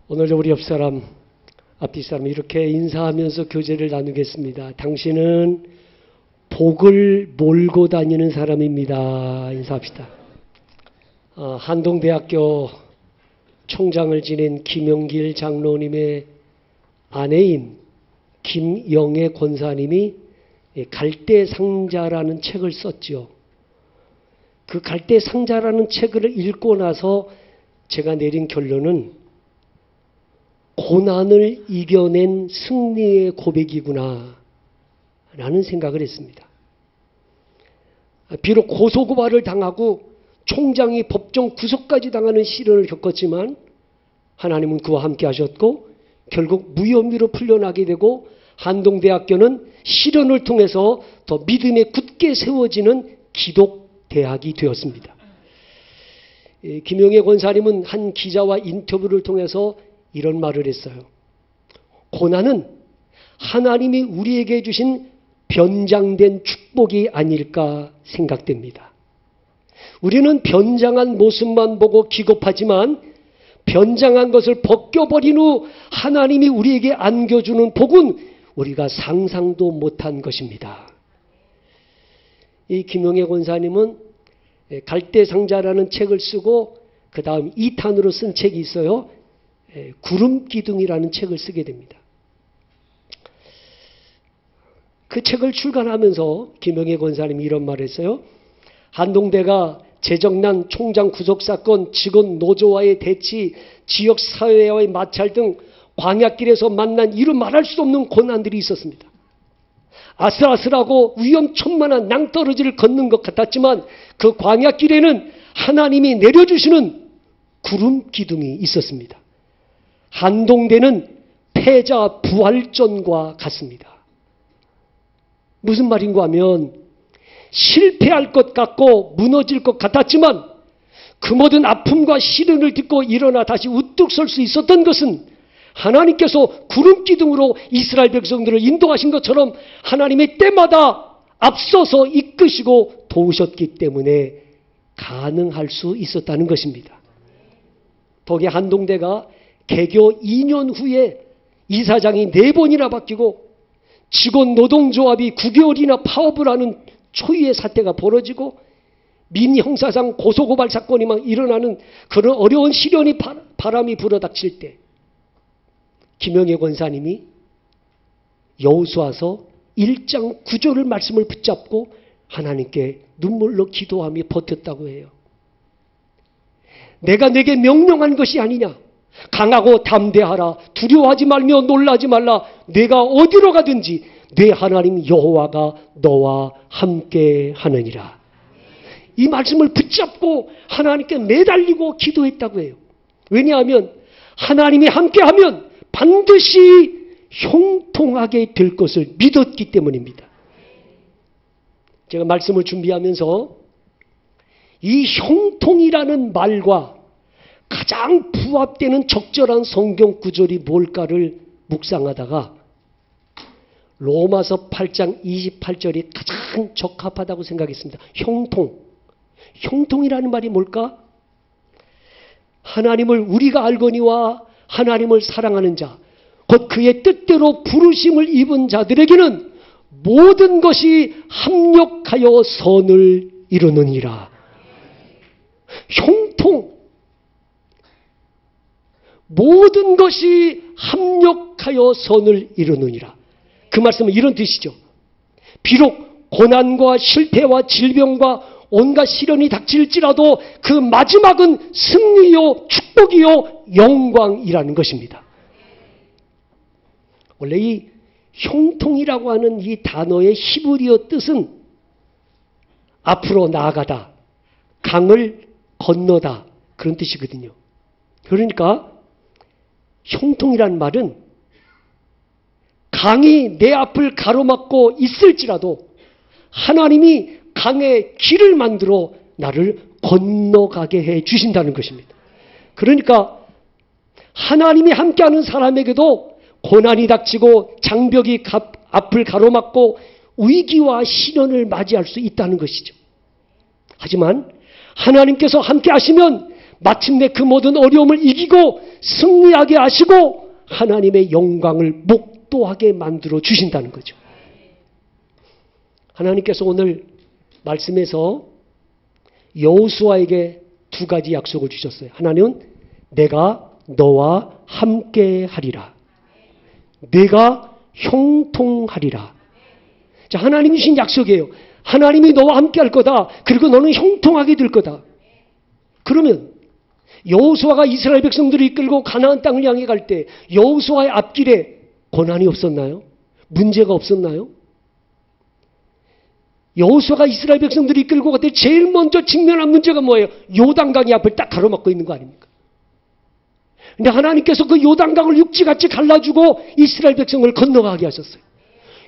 오늘 우리 옆사람, 앞뒤 사람 이렇게 인사하면서 교제를 나누겠습니다. 당신은 복을 몰고 다니는 사람입니다. 인사합시다. 한동대학교 총장을 지낸 김용길 장로님의 아내인 김영애 권사님이 갈대상자라는 책을 썼죠. 그 갈대상자라는 책을 읽고 나서 제가 내린 결론은 고난을 이겨낸 승리의 고백이구나 라는 생각을 했습니다. 비록 고소고발을 당하고 총장이 법정 구속까지 당하는 시련을 겪었지만 하나님은 그와 함께 하셨고 결국 무혐의로 풀려나게 되고 한동대학교는 시련을 통해서 더 믿음에 굳게 세워지는 기독대학이 되었습니다. 김용애 권사님은 한 기자와 인터뷰를 통해서 이런 말을 했어요. 고난은 하나님이 우리에게 주신 변장된 축복이 아닐까 생각됩니다. 우리는 변장한 모습만 보고 기겁하지만 변장한 것을 벗겨버린 후 하나님이 우리에게 안겨주는 복은 우리가 상상도 못한 것입니다. 이 김용애 권사님은 갈대상자라는 책을 쓰고 그 다음 2탄으로 쓴 책이 있어요. 구름기둥이라는 책을 쓰게 됩니다. 그 책을 출간하면서 김영애 권사님이 이런 말을 했어요. 한동대가 재정난 총장 구속사건, 직원 노조와의 대치, 지역사회와의 마찰 등 광야길에서 만난 이루 말할 수 없는 고난들이 있었습니다. 아슬아슬하고 위험천만한 낭떠러지를 걷는 것 같았지만 그 광야길에는 하나님이 내려주시는 구름기둥이 있었습니다. 한동대는 패자 부활전과 같습니다. 무슨 말인가 하면 실패할 것 같고 무너질 것 같았지만 그 모든 아픔과 시련을 딛고 일어나 다시 우뚝 설 수 있었던 것은 하나님께서 구름기둥으로 이스라엘 백성들을 인도하신 것처럼 하나님의 때마다 앞서서 이끄시고 도우셨기 때문에 가능할 수 있었다는 것입니다. 덕에 한동대가 개교 2년 후에 이사장이 4번이나 바뀌고 직원 노동조합이 9개월이나 파업을 하는 초유의 사태가 벌어지고 민형사상 고소고발 사건이 막 일어나는 그런 어려운 시련이 바람이 불어닥칠 때 김영애 권사님이 여호수아서 1장 9절을 말씀을 붙잡고 하나님께 눈물로 기도하며 버텼다고 해요. 내가 내게 명령한 것이 아니냐. 강하고 담대하라. 두려워하지 말며 놀라지 말라. 내가 어디로 가든지 내 하나님 여호와가 너와 함께 하느니라. 이 말씀을 붙잡고 하나님께 매달리고 기도했다고 해요. 왜냐하면 하나님이 함께하면 반드시 형통하게 될 것을 믿었기 때문입니다. 제가 말씀을 준비하면서 이 형통이라는 말과 가장 부합되는 적절한 성경 구절이 뭘까를 묵상하다가 로마서 8장 28절이 가장 적합하다고 생각했습니다. 형통. 형통이라는 말이 뭘까? 하나님을 우리가 알거니와 하나님을 사랑하는 자, 곧 그의 뜻대로 부르심을 입은 자들에게는 모든 것이 합력하여 선을 이루느니라. 형통. 모든 것이 합력하여 선을 이루느니라. 그 말씀은 이런 뜻이죠. 비록 고난과 실패와 질병과 온갖 시련이 닥칠지라도 그 마지막은 승리요 축복이요 영광이라는 것입니다. 원래 이 형통이라고 하는 이 단어의 히브리어 뜻은 앞으로 나아가다, 강을 건너다 그런 뜻이거든요. 그러니까 형통이라는 말은 강이 내 앞을 가로막고 있을지라도 하나님이 강의 길을 만들어 나를 건너가게 해 주신다는 것입니다. 그러니까 하나님이 함께하는 사람에게도 고난이 닥치고 장벽이 앞을 가로막고 위기와 시련을 맞이할 수 있다는 것이죠. 하지만 하나님께서 함께 하시면 마침내 그 모든 어려움을 이기고 승리하게 하시고 하나님의 영광을 목도하게 만들어 주신다는 거죠. 하나님께서 오늘 말씀에서 여호수아에게 두 가지 약속을 주셨어요. 하나는 내가 너와 함께 하리라. 내가 형통하리라. 자, 하나님이 주신 약속이에요. 하나님이 너와 함께 할 거다. 그리고 너는 형통하게 될 거다. 그러면 여호수아가 이스라엘 백성들을 이끌고 가나안 땅을 향해 갈 때 여호수아의 앞길에 고난이 없었나요? 문제가 없었나요? 여호수아가 이스라엘 백성들을 이끌고 갈 때 제일 먼저 직면한 문제가 뭐예요? 요단강이 앞을 딱 가로막고 있는 거 아닙니까? 근데 하나님께서 그 요단강을 육지같이 갈라주고 이스라엘 백성을 건너가게 하셨어요.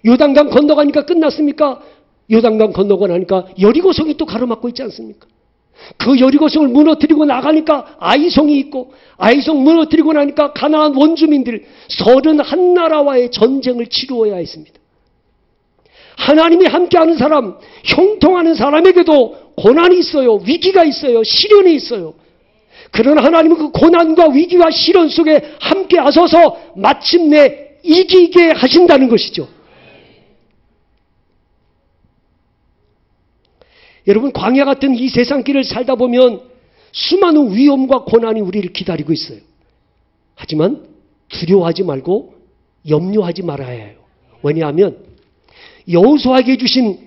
요단강 건너가니까 끝났습니까? 요단강 건너고 나니까 여리고성이 또 가로막고 있지 않습니까? 그 여리고성을 무너뜨리고 나가니까 아이성이 있고, 아이성 무너뜨리고 나니까 가나안 원주민들 31나라와의 전쟁을 치루어야 했습니다. 하나님이 함께하는 사람, 형통하는 사람에게도 고난이 있어요. 위기가 있어요. 시련이 있어요. 그러나 하나님은 그 고난과 위기와 시련 속에 함께 하셔서 마침내 이기게 하신다는 것이죠. 여러분, 광야 같은 이 세상길을 살다 보면 수많은 위험과 고난이 우리를 기다리고 있어요. 하지만 두려워하지 말고 염려하지 말아야 해요. 왜냐하면 여호수아에게 주신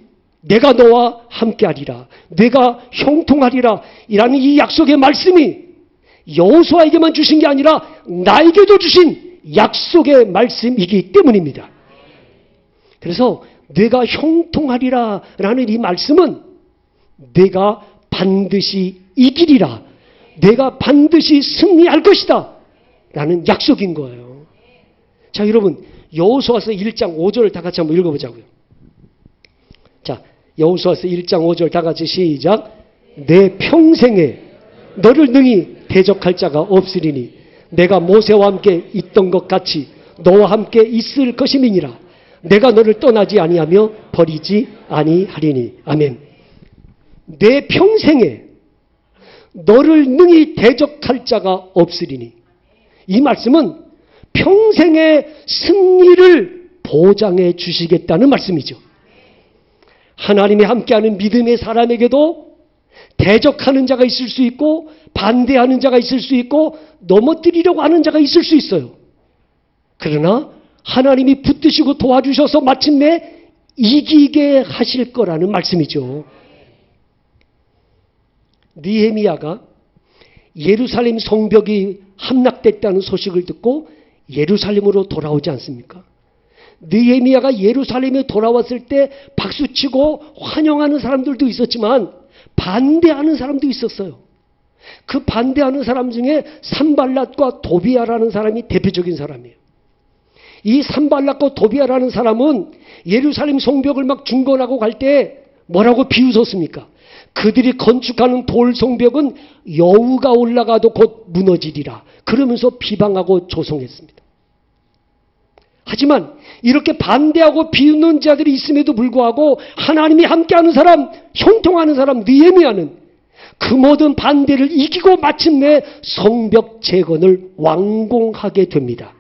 내가 너와 함께하리라, 내가 형통하리라 이라는 이 약속의 말씀이 여호수아에게만 주신 게 아니라 나에게도 주신 약속의 말씀이기 때문입니다. 그래서 내가 형통하리라 라는 이 말씀은 내가 반드시 이기리라, 내가 반드시 승리할 것이다 라는 약속인 거예요. 자, 여러분, 여호수아서 1장 5절 다 같이 한번 읽어보자고요. 자, 여호수아서 1장 5절 다 같이 시작. 내 평생에 너를 능히 대적할 자가 없으리니 내가 모세와 함께 있던 것 같이 너와 함께 있을 것임이니라. 내가 너를 떠나지 아니하며 버리지 아니하리니. 아멘. 내 평생에 너를 능히 대적할 자가 없으리니. 이 말씀은 평생의 승리를 보장해 주시겠다는 말씀이죠. 하나님이 함께하는 믿음의 사람에게도 대적하는 자가 있을 수 있고, 반대하는 자가 있을 수 있고, 넘어뜨리려고 하는 자가 있을 수 있어요. 그러나 하나님이 붙드시고 도와주셔서 마침내 이기게 하실 거라는 말씀이죠. 느헤미야가 예루살렘 성벽이 함락됐다는 소식을 듣고 예루살렘으로 돌아오지 않습니까? 느헤미야가 예루살렘에 돌아왔을 때 박수치고 환영하는 사람들도 있었지만 반대하는 사람도 있었어요. 그 반대하는 사람 중에 산발랏과 도비아라는 사람이 대표적인 사람이에요. 이 산발랏과 도비아라는 사람은 예루살렘 성벽을 막 중건하고 갈 때 뭐라고 비웃었습니까? 그들이 건축하는 돌 성벽은 여우가 올라가도 곧 무너지리라 그러면서 비방하고 조롱했습니다. 하지만 이렇게 반대하고 비웃는 자들이 있음에도 불구하고 하나님이 함께하는 사람, 형통하는 사람 느헤미야는 그 모든 반대를 이기고 마침내 성벽 재건을 완공하게 됩니다.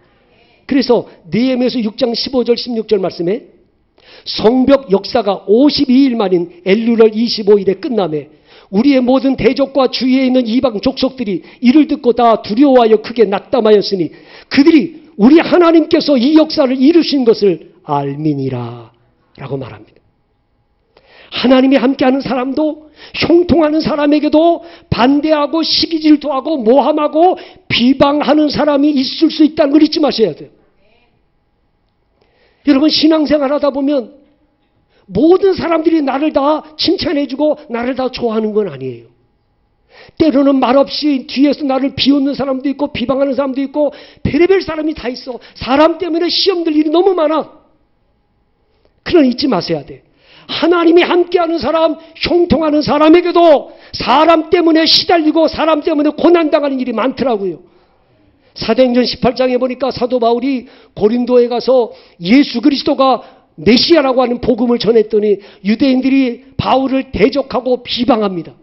그래서 느헤미야서 6장 15절 16절 말씀에 성벽 역사가 52일 만인 엘루월 25일에 끝남에 우리의 모든 대적과 주위에 있는 이방 족속들이 이를 듣고 다 두려워하여 크게 낙담하였으니 그들이 우리 하나님께서 이 역사를 이루신 것을 알미니라 라고 말합니다. 하나님이 함께하는 사람도 형통하는 사람에게도 반대하고 시기질투하고 모함하고 비방하는 사람이 있을 수 있다는 걸 잊지 마셔야 돼요. 여러분, 신앙생활 하다 보면 모든 사람들이 나를 다 칭찬해주고 나를 다 좋아하는 건 아니에요. 때로는 말없이 뒤에서 나를 비웃는 사람도 있고 비방하는 사람도 있고 별의별 사람이 다 있어. 사람 때문에 시험들 일이 너무 많아. 그러나 잊지 마셔야 돼. 하나님이 함께하는 사람, 형통하는 사람에게도 사람 때문에 시달리고 사람 때문에 고난당하는 일이 많더라고요. 사도행전 18장에 보니까 사도 바울이 고린도에 가서 예수 그리스도가 메시아라고 하는 복음을 전했더니 유대인들이 바울을 대적하고 비방합니다.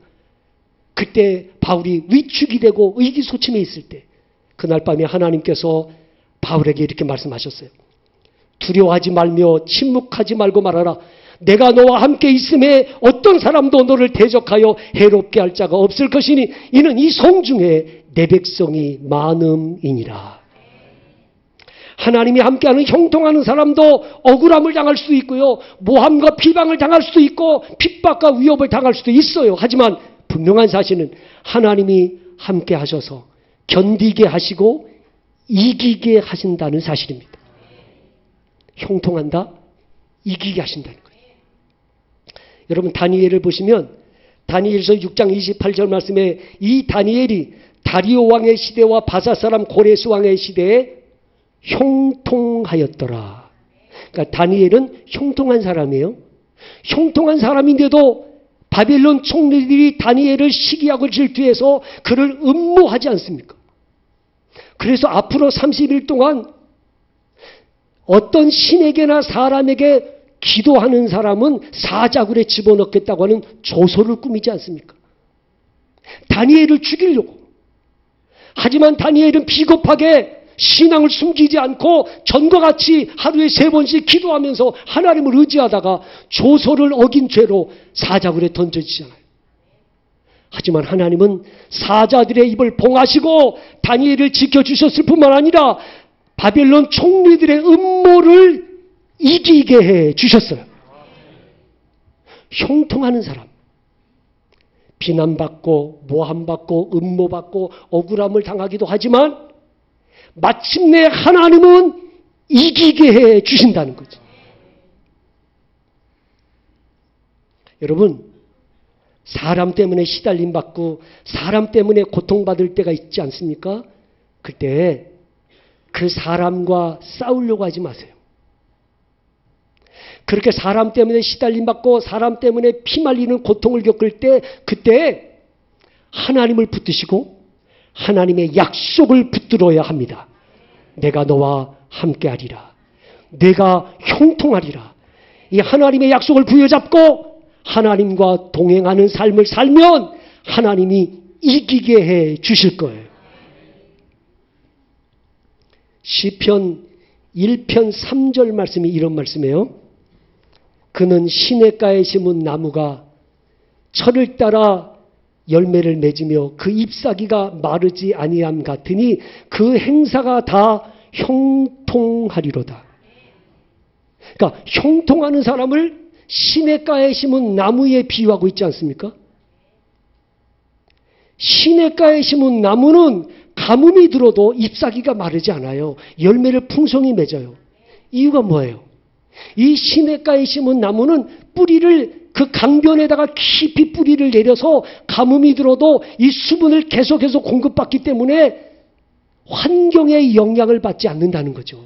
그때 바울이 위축이 되고 의기소침해 있을 때 그날 밤에 하나님께서 바울에게 이렇게 말씀하셨어요. 두려워하지 말며 침묵하지 말고 말하라. 내가 너와 함께 있음에 어떤 사람도 너를 대적하여 해롭게 할 자가 없을 것이니 이는 이 성중에 내 백성이 많음이니라. 하나님이 함께하는 형통하는 사람도 억울함을 당할 수도 있고요. 모함과 비방을 당할 수도 있고 핍박과 위협을 당할 수도 있어요. 하지만 분명한 사실은 하나님이 함께 하셔서 견디게 하시고 이기게 하신다는 사실입니다. 형통한다? 이기게 하신다는 거예요. 여러분 다니엘을 보시면 다니엘서 6장 28절 말씀에 이 다니엘이 다리오 왕의 시대와 바사 사람 고레스 왕의 시대에 형통하였더라. 그러니까 다니엘은 형통한 사람이에요. 형통한 사람인데도 바벨론 총리들이 다니엘을 시기하고 질투해서 그를 음모하지 않습니까? 그래서 앞으로 30일 동안 어떤 신에게나 사람에게 기도하는 사람은 사자굴에 집어넣겠다고 하는 조소를 꾸미지 않습니까? 다니엘을 죽이려고. 하지만 다니엘은 비겁하게 신앙을 숨기지 않고 전과 같이 하루에 3번씩 기도하면서 하나님을 의지하다가 조소를 어긴 죄로 사자굴에 던져지잖아요. 하지만 하나님은 사자들의 입을 봉하시고 다니엘을 지켜주셨을 뿐만 아니라 바벨론 총리들의 음모를 이기게 해 주셨어요. 형통하는 사람. 비난받고 모함받고 음모받고 억울함을 당하기도 하지만 마침내 하나님은 이기게 해 주신다는 거죠. 여러분, 사람 때문에 시달림받고 사람 때문에 고통받을 때가 있지 않습니까? 그때 그 사람과 싸우려고 하지 마세요. 그렇게 사람 때문에 시달림받고 사람 때문에 피말리는 고통을 겪을 때 그때 하나님을 붙드시고 하나님의 약속을 붙들어야 합니다. 내가 너와 함께하리라. 내가 형통하리라. 이 하나님의 약속을 부여잡고 하나님과 동행하는 삶을 살면 하나님이 이기게 해 주실 거예요. 시편 1편 3절 말씀이 이런 말씀이에요. 그는 시냇가에 심은 나무가 철을 따라 열매를 맺으며 그 잎사귀가 마르지 아니함 같으니 그 행사가 다 형통하리로다. 그러니까 형통하는 사람을 시냇가에 심은 나무에 비유하고 있지 않습니까? 시냇가에 심은 나무는 가뭄이 들어도 잎사귀가 마르지 않아요. 열매를 풍성히 맺어요. 이유가 뭐예요? 이 시냇가에 심은 나무는 뿌리를 그 강변에다가 깊이 뿌리를 내려서 가뭄이 들어도 이 수분을 계속해서 공급받기 때문에 환경의 영향을 받지 않는다는 거죠.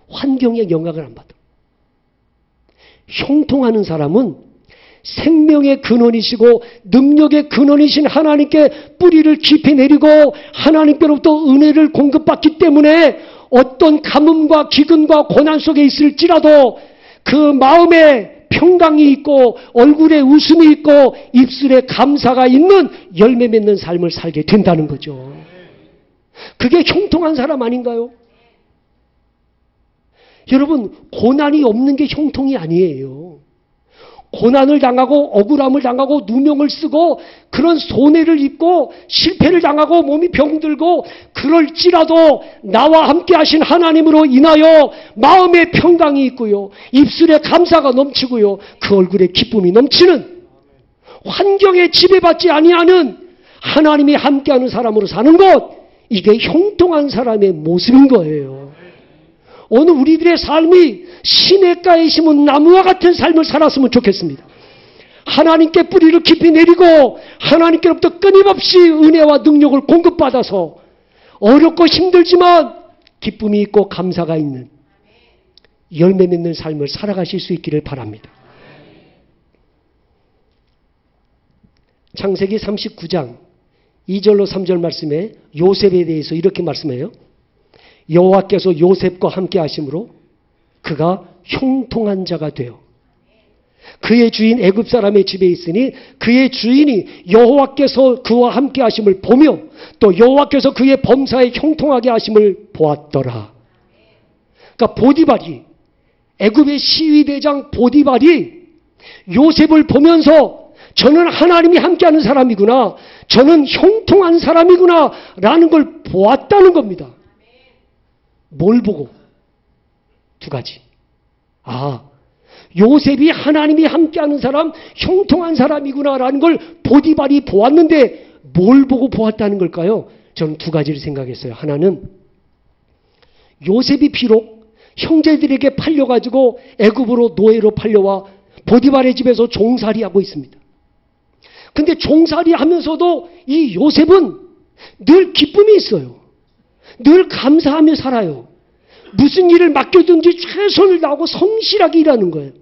환경의 영향을 안 받아. 형통하는 사람은 생명의 근원이시고 능력의 근원이신 하나님께 뿌리를 깊이 내리고 하나님께로부터 은혜를 공급받기 때문에 어떤 가뭄과 기근과 고난 속에 있을지라도 그 마음에 평강이 있고 얼굴에 웃음이 있고 입술에 감사가 있는 열매 맺는 삶을 살게 된다는 거죠. 그게 형통한 사람 아닌가요? 여러분, 고난이 없는 게 형통이 아니에요. 고난을 당하고 억울함을 당하고 누명을 쓰고 그런 손해를 입고 실패를 당하고 몸이 병들고 그럴지라도 나와 함께 하신 하나님으로 인하여 마음에 평강이 있고요. 입술에 감사가 넘치고요. 그 얼굴에 기쁨이 넘치는 환경에 지배받지 아니하는 하나님이 함께하는 사람으로 사는 것, 이게 형통한 사람의 모습인 거예요. 오늘 우리들의 삶이 시냇가에 심은 나무와 같은 삶을 살았으면 좋겠습니다. 하나님께 뿌리를 깊이 내리고 하나님께로부터 끊임없이 은혜와 능력을 공급받아서 어렵고 힘들지만 기쁨이 있고 감사가 있는 열매 맺는 삶을 살아가실 수 있기를 바랍니다. 창세기 39장 2절로 3절 말씀에 요셉에 대해서 이렇게 말씀해요. 여호와께서 요셉과 함께 하심으로 그가 형통한 자가 되어 그의 주인 애굽 사람의 집에 있으니 그의 주인이 여호와께서 그와 함께 하심을 보며 또 여호와께서 그의 범사에 형통하게 하심을 보았더라. 그러니까 보디발이, 애굽의 시위대장 보디발이 요셉을 보면서 저는 하나님이 함께하는 사람이구나, 저는 형통한 사람이구나 라는 걸 보았다는 겁니다. 뭘 보고? 두 가지. 요셉이 하나님이 함께하는 사람, 형통한 사람이구나 라는 걸 보디발이 보았는데 뭘 보고 보았다는 걸까요? 저는 두 가지를 생각했어요. 하나는 요셉이 비록 형제들에게 팔려가지고 애굽으로 노예로 팔려와 보디발의 집에서 종살이하고 있습니다. 근데 종살이하면서도 이 요셉은 늘 기쁨이 있어요. 늘 감사하며 살아요. 무슨 일을 맡겨든지 최선을 다하고 성실하게 일하는 거예요.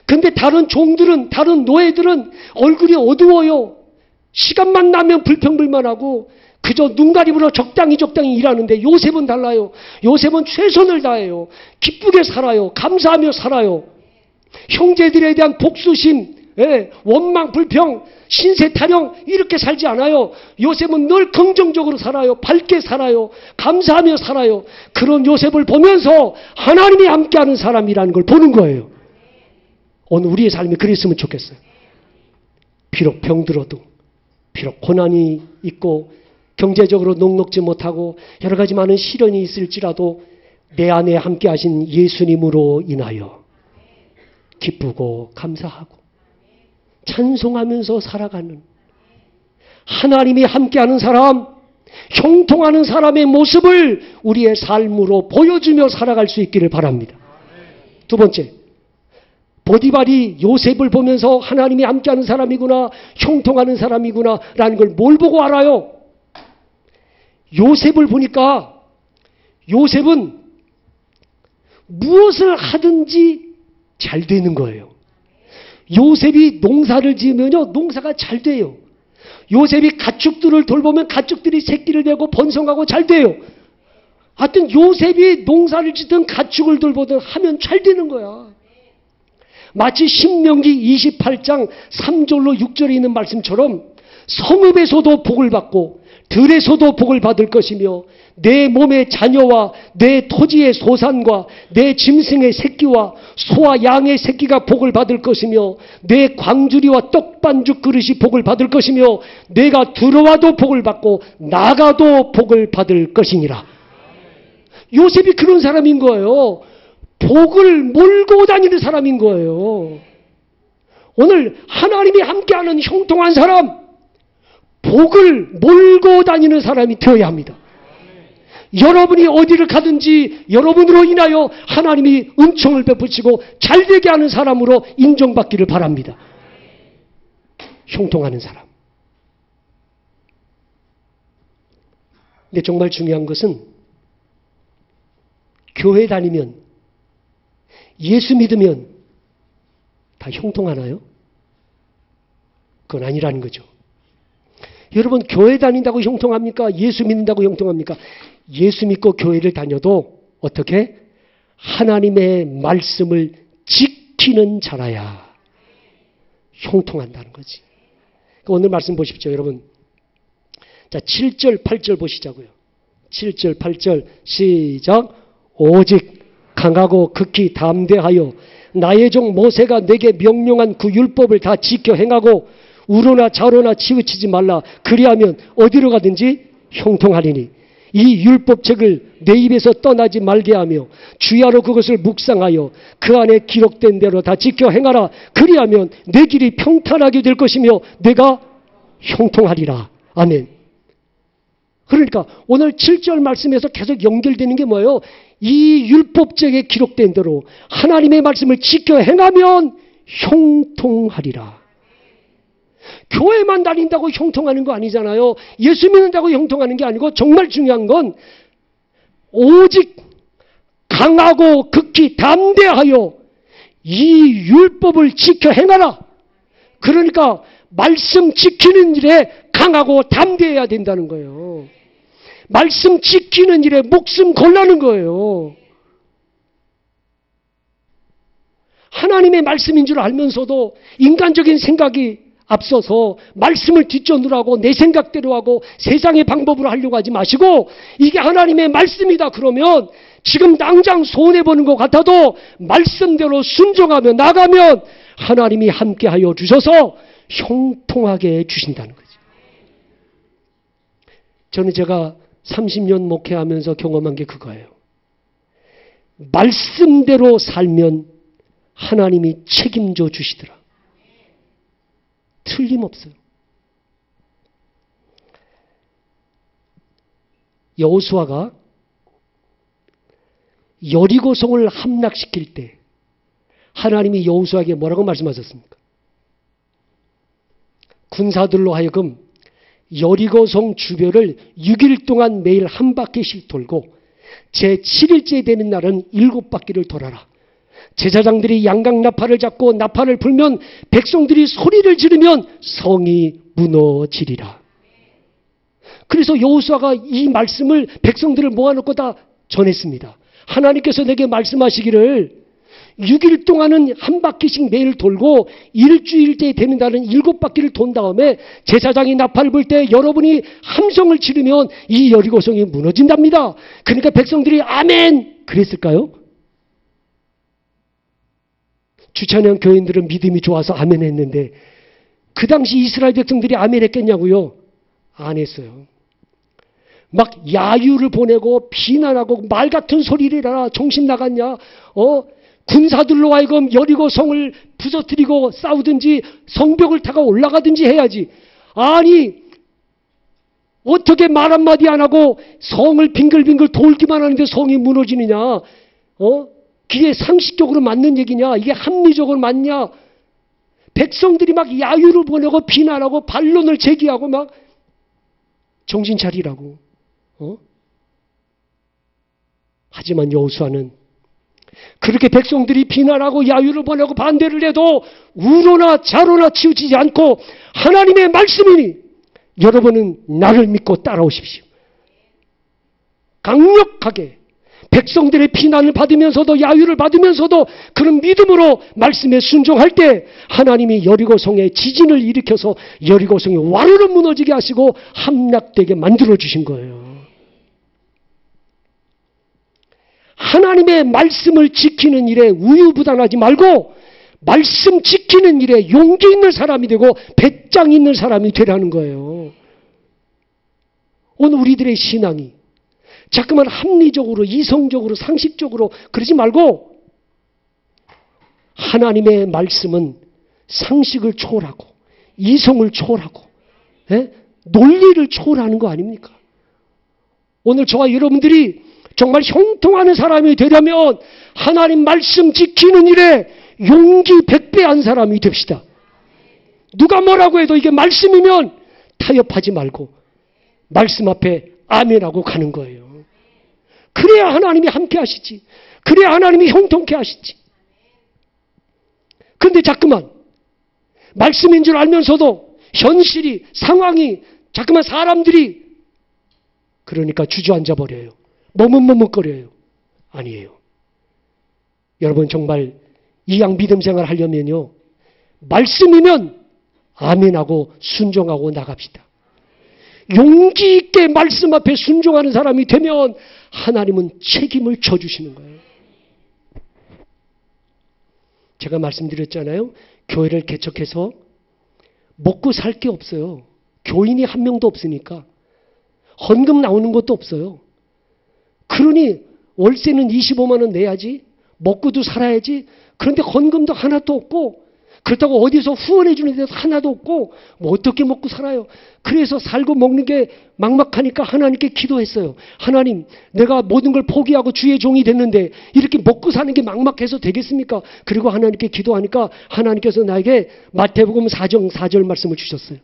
근데 다른 종들은, 다른 노예들은 얼굴이 어두워요. 시간만 나면 불평불만하고 그저 눈 가리므로 적당히 일하는데 요셉은 달라요. 요셉은 최선을 다해요. 기쁘게 살아요. 감사하며 살아요. 형제들에 대한 복수심, 원망, 불평, 신세 타령 이렇게 살지 않아요. 요셉은 늘 긍정적으로 살아요. 밝게 살아요. 감사하며 살아요. 그런 요셉을 보면서 하나님이 함께하는 사람이라는 걸 보는 거예요. 오늘 우리의 삶이 그랬으면 좋겠어요. 비록 병들어도, 비록 고난이 있고 경제적으로 녹록지 못하고 여러 가지 많은 시련이 있을지라도 내 안에 함께하신 예수님으로 인하여 기쁘고 감사하고 찬송하면서 살아가는 하나님이 함께하는 사람, 형통하는 사람의 모습을 우리의 삶으로 보여주며 살아갈 수 있기를 바랍니다. 두 번째, 보디발이 요셉을 보면서 하나님이 함께하는 사람이구나, 형통하는 사람이구나 라는 걸 뭘 보고 알아요? 요셉을 보니까 요셉은 무엇을 하든지 잘 되는 거예요. 요셉이 농사를 지으면요, 농사가 잘 돼요. 요셉이 가축들을 돌보면 가축들이 새끼를 내고 번성하고 잘 돼요. 하여튼 요셉이 농사를 짓든 가축을 돌보든 하면 잘 되는 거야. 마치 신명기 28장 3절로 6절에 있는 말씀처럼 성읍에서도 복을 받고 들에서도 복을 받을 것이며 내 몸의 자녀와 내 토지의 소산과 내 짐승의 새끼와 소와 양의 새끼가 복을 받을 것이며 내 광주리와 떡반죽 그릇이 복을 받을 것이며 내가 들어와도 복을 받고 나가도 복을 받을 것이니라. 요셉이 그런 사람인 거예요. 복을 몰고 다니는 사람인 거예요. 오늘 하나님이 함께하는 형통한 사람, 복을 몰고 다니는 사람이 되어야 합니다. 여러분이 어디를 가든지 여러분으로 인하여 하나님이 은총을 베푸시고 잘되게 하는 사람으로 인정받기를 바랍니다. 형통하는 사람. 근데 정말 중요한 것은 교회 다니면, 예수 믿으면 다 형통하나요? 그건 아니라는 거죠. 여러분, 교회 다닌다고 형통합니까? 예수 믿는다고 형통합니까? 예수 믿고 교회를 다녀도 어떻게? 하나님의 말씀을 지키는 자라야 형통한다는 거지. 오늘 말씀 보십시오, 여러분. 자, 7절, 8절 보시자고요. 7절, 8절 시작. 오직 강하고 극히 담대하여 나의 종 모세가 내게 명령한 그 율법을 다 지켜 행하고 우로나 좌로나 치우치지 말라. 그리하면 어디로 가든지 형통하리니 이 율법책을 내 입에서 떠나지 말게 하며 주야로 그것을 묵상하여 그 안에 기록된 대로 다 지켜 행하라. 그리하면 내 길이 평탄하게 될 것이며 내가 형통하리라. 아멘. 그러니까 오늘 7절 말씀에서 계속 연결되는 게 뭐예요? 이 율법책에 기록된 대로 하나님의 말씀을 지켜 행하면 형통하리라. 교회만 다닌다고 형통하는 거 아니잖아요. 예수 믿는다고 형통하는 게 아니고 정말 중요한 건 오직 강하고 극히 담대하여 이 율법을 지켜 행하라. 그러니까 말씀 지키는 일에 강하고 담대해야 된다는 거예요. 말씀 지키는 일에 목숨 걸라는 거예요. 하나님의 말씀인 줄 알면서도 인간적인 생각이 앞서서 말씀을 뒷전으로 내 생각대로 하고 세상의 방법으로 하려고 하지 마시고 이게 하나님의 말씀이다 그러면 지금 당장 손해보는 것 같아도 말씀대로 순종하며 나가면 하나님이 함께하여 주셔서 형통하게 해주신다는 거죠. 저는 제가 30년 목회하면서 경험한 게 그거예요. 말씀대로 살면 하나님이 책임져 주시더라. 틀림없어요. 여호수아가 여리고성을 함락시킬 때 하나님이 여호수아에게 뭐라고 말씀하셨습니까? 군사들로 하여금 여리고성 주변을 6일 동안 매일 한 바퀴씩 돌고 제7일째 되는 날은 7바퀴를 돌아라. 제사장들이 양각 나팔을 잡고 나팔을 불면 백성들이 소리를 지르면 성이 무너지리라. 그래서 여호수아가 이 말씀을 백성들을 모아놓고 다 전했습니다. 하나님께서 내게 말씀하시기를 6일 동안은 한 바퀴씩 매일 돌고 일주일째 되는 날은 7바퀴를 돈 다음에 제사장이 나팔을 불 때 여러분이 함성을 지르면 이 여리고성이 무너진답니다. 그러니까 백성들이 아멘 그랬을까요? 주찬양 교인들은 믿음이 좋아서 아멘 했는데 그 당시 이스라엘 백성들이 아멘 했겠냐고요? 안 했어요. 막 야유를 보내고 비난하고 말 같은 소리를 해라. 정신 나갔냐? 군사들로 하여금 여리고성을 부서뜨리고 싸우든지 성벽을 타고 올라가든지 해야지. 아니 어떻게 말 한마디 안 하고 성을 빙글빙글 돌기만 하는데 성이 무너지느냐? 그게 상식적으로 맞는 얘기냐? 이게 합리적으로 맞냐? 백성들이 막 야유를 보내고 비난하고 반론을 제기하고 막 정신 차리라고. 하지만 여호수아는 그렇게 백성들이 비난하고 야유를 보내고 반대를 해도 우로나 좌로나 치우치지 않고 하나님의 말씀이니 여러분은 나를 믿고 따라오십시오. 강력하게 백성들의 비난을 받으면서도 야유를 받으면서도 그런 믿음으로 말씀에 순종할 때 하나님이 여리고성에 지진을 일으켜서 여리고성이 와르르 무너지게 하시고 함락되게 만들어주신 거예요. 하나님의 말씀을 지키는 일에 우유부단하지 말고 말씀 지키는 일에 용기 있는 사람이 되고 배짱 있는 사람이 되라는 거예요. 오늘 우리들의 신앙이 자꾸만 합리적으로 이성적으로 상식적으로 그러지 말고 하나님의 말씀은 상식을 초월하고 이성을 초월하고 논리를 초월하는 거 아닙니까? 오늘 저와 여러분들이 정말 형통하는 사람이 되려면 하나님 말씀 지키는 일에 용기 100배한 사람이 됩시다. 누가 뭐라고 해도 이게 말씀이면 타협하지 말고 말씀 앞에 아멘하고 가는 거예요. 그래야 하나님이 함께 하시지. 그래야 하나님이 형통케 하시지. 그런데 자꾸만 말씀인 줄 알면서도 현실이 상황이 자꾸만 사람들이 그러니까 주저앉아 버려요. 머뭇머뭇거려요. 아니에요. 여러분 정말 이양 믿음 생활 하려면요. 말씀이면 아멘하고 순종하고 나갑시다. 용기 있게 말씀 앞에 순종하는 사람이 되면 하나님은 책임을 져주시는 거예요. 제가 말씀드렸잖아요. 교회를 개척해서 먹고 살 게 없어요. 교인이 한 명도 없으니까. 헌금 나오는 것도 없어요. 그러니 월세는 25만 원 내야지. 먹고도 살아야지. 그런데 헌금도 하나도 없고 그렇다고 어디서 후원해 주는 데도 하나도 없고 뭐 어떻게 먹고 살아요. 그래서 살고 먹는 게 막막하니까 하나님께 기도했어요. 하나님 내가 모든 걸 포기하고 주의 종이 됐는데 이렇게 먹고 사는 게 막막해서 되겠습니까? 그리고 하나님께 기도하니까 하나님께서 나에게 마태복음 4장 4절 말씀을 주셨어요.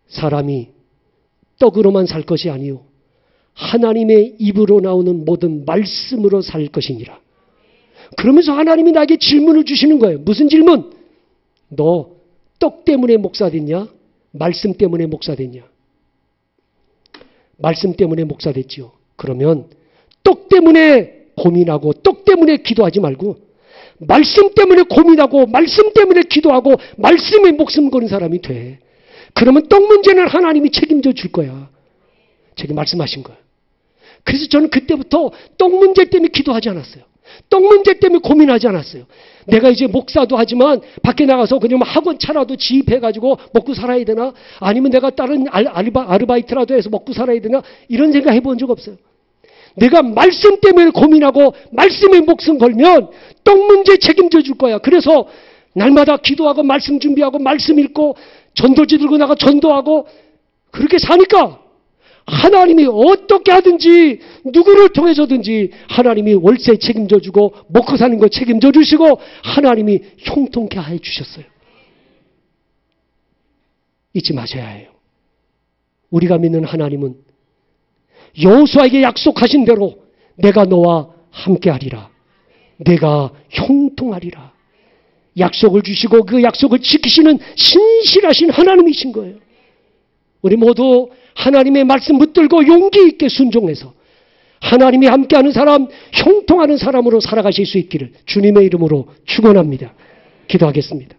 사람이 떡으로만 살 것이 아니요 하나님의 입으로 나오는 모든 말씀으로 살 것이니라. 그러면서 하나님이 나에게 질문을 주시는 거예요. 무슨 질문? 너 떡 때문에 목사 됐냐? 말씀 때문에 목사 됐냐? 말씀 때문에 목사 됐지요. 그러면 떡 때문에 고민하고 떡 때문에 기도하지 말고 말씀 때문에 고민하고 말씀 때문에 기도하고 말씀에 목숨 거는 사람이 돼. 그러면 떡 문제는 하나님이 책임져 줄 거야. 제가 말씀하신 거예요. 그래서 저는 그때부터 떡 문제 때문에 기도하지 않았어요. 떡 문제 때문에 고민하지 않았어요. 내가 이제 목사도 하지만 밖에 나가서 그냥 학원 차라도 지입해가지고 먹고 살아야 되나? 아니면 내가 다른 아르바이트라도 해서 먹고 살아야 되나? 이런 생각 해본 적 없어요. 내가 말씀 때문에 고민하고 말씀에 목숨 걸면 떡 문제 책임져 줄 거야. 그래서 날마다 기도하고 말씀 준비하고 말씀 읽고 전도지 들고 나가 전도하고 그렇게 사니까 하나님이 어떻게 하든지 누구를 통해서든지 하나님이 월세 책임져 주고 먹고 사는 거 책임져 주시고 하나님이 형통케 해 주셨어요. 잊지 마셔야 해요. 우리가 믿는 하나님은 여호수아에게 약속하신 대로 내가 너와 함께하리라. 내가 형통하리라. 약속을 주시고 그 약속을 지키시는 신실하신 하나님이신 거예요. 우리 모두 하나님의 말씀 붙들고 용기 있게 순종해서 하나님이 함께하는 사람, 형통하는 사람으로 살아가실 수 있기를 주님의 이름으로 축원합니다. 기도하겠습니다.